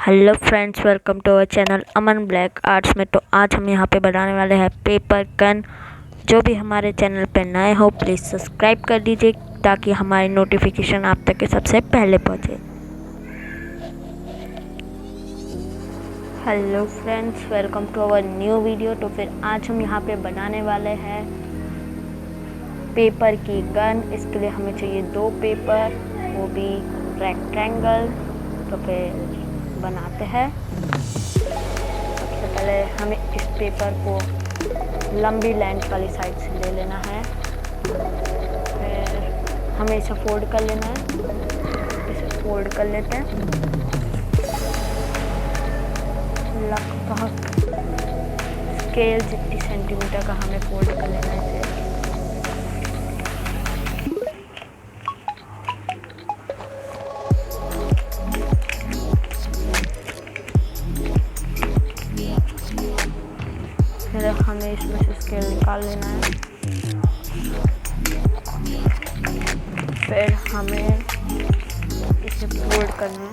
Hello friends, welcome to our channel Aman black arts में। तो आज हम यहाँ पे बनाने वाले हैं पेपर गन। जो भी हमारे चैनल पे नए हो प्लीज़ सब्सक्राइब कर दीजिए ताकि हमारी नोटिफिकेशन आप तक के सबसे पहले पहुँचे। Hello friends, welcome to our new video. तो फिर आज हम यहाँ पे बनाने वाले हैं पेपर की गन। इसके लिए हमें चाहिए 2 पेपर, वो भी रेक्टेंगल। तो फिर बनाते हैं। सबसे पहले हमें इस पेपर को लंबी लेंथ वाली साइड से ले लेना है। फिर हमें इसे फोल्ड कर लेना है। इसे फोल्ड कर लेते हैं। लगभग स्केल जितनी सेंटीमीटर का हमें फोल्ड कर लेना है इसे। फिर हमें इसमें से स्केल निकाल लेना है। फिर हमें इसे फोल्ड करना है।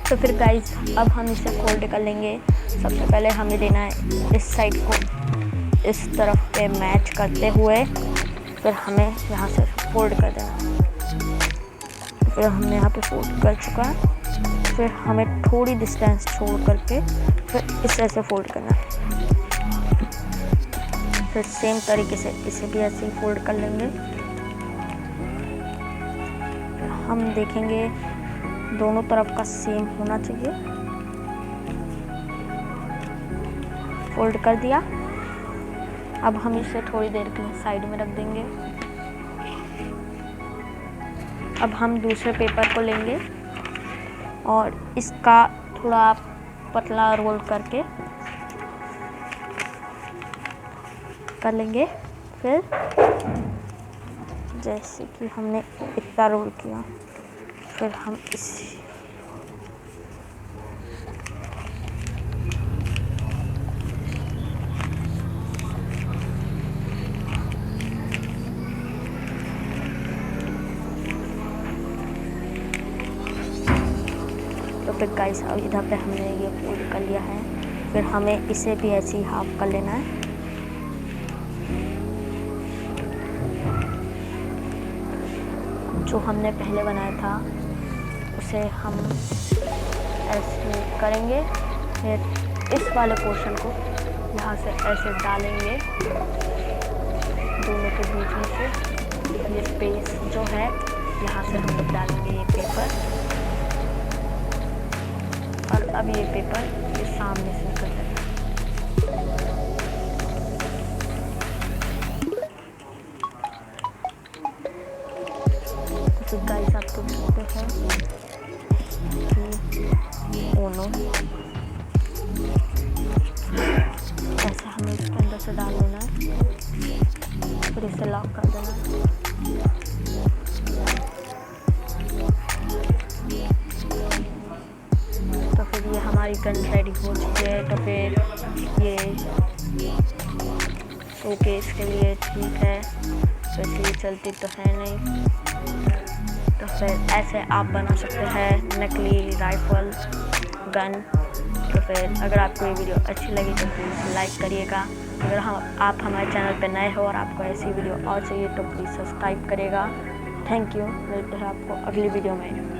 तो फिर गाइस अब हम इसे फोल्ड कर लेंगे। सबसे पहले हमें लेना है इस साइड को इस तरफ पे मैच करते हुए। फिर हमें यहाँ से फोल्ड कर देना है। फिर हमने यहाँ पे फोल्ड कर चुका है। फिर हमें थोड़ी डिस्टेंस छोड़ करके फिर इस तरह से फोल्ड करना है। फिर सेम तरीके से इसे भी ऐसे ही फोल्ड कर लेंगे। हम देखेंगे दोनों तरफ का सेम होना चाहिए। फोल्ड कर दिया। अब हम इसे थोड़ी देर के लिए साइड में रख देंगे। अब हम दूसरे पेपर को लेंगे और इसका थोड़ा पतला रोल करके कर लेंगे। फिर जैसे कि हमने इतना रोल किया, फिर हम इस तो फिर गाइस अब इधर पे हमने ये फोल्ड कर लिया है। फिर हमें इसे भी ऐसे ही हाफ कर लेना है। जो हमने पहले बनाया था उसे हम ऐसे करेंगे। फिर इस वाले पोर्शन को यहाँ से ऐसे डालेंगे दोनों के बीच में से। ये स्पेस जो है यहाँ से हम लोग डालेंगे ये पेपर। और अब ये पेपर ये सामने से निकल जाएगा। तो गाइस आप देख सकते हैं कि ओनो ऐसे हमें इसके अंदर से डाल लेना है। फिर इसे लॉक कर देना है। तो फिर ये हमारी गन रेडी हो चुकी है। तो फिर ये शोकेस के लिए ठीक है, तो इसलिए चलती तो है नहीं। तो फिर ऐसे आप बना सकते हैं नकली राइफल गन। तो फिर अगर आपको ये वीडियो अच्छी लगी तो प्लीज़ लाइक करिएगा। अगर आप हमारे चैनल पर नए हो और आपको ऐसी वीडियो और चाहिए तो प्लीज़ सब्सक्राइब करिएगा। Thank you. मिलते हैं आपको अगली वीडियो में।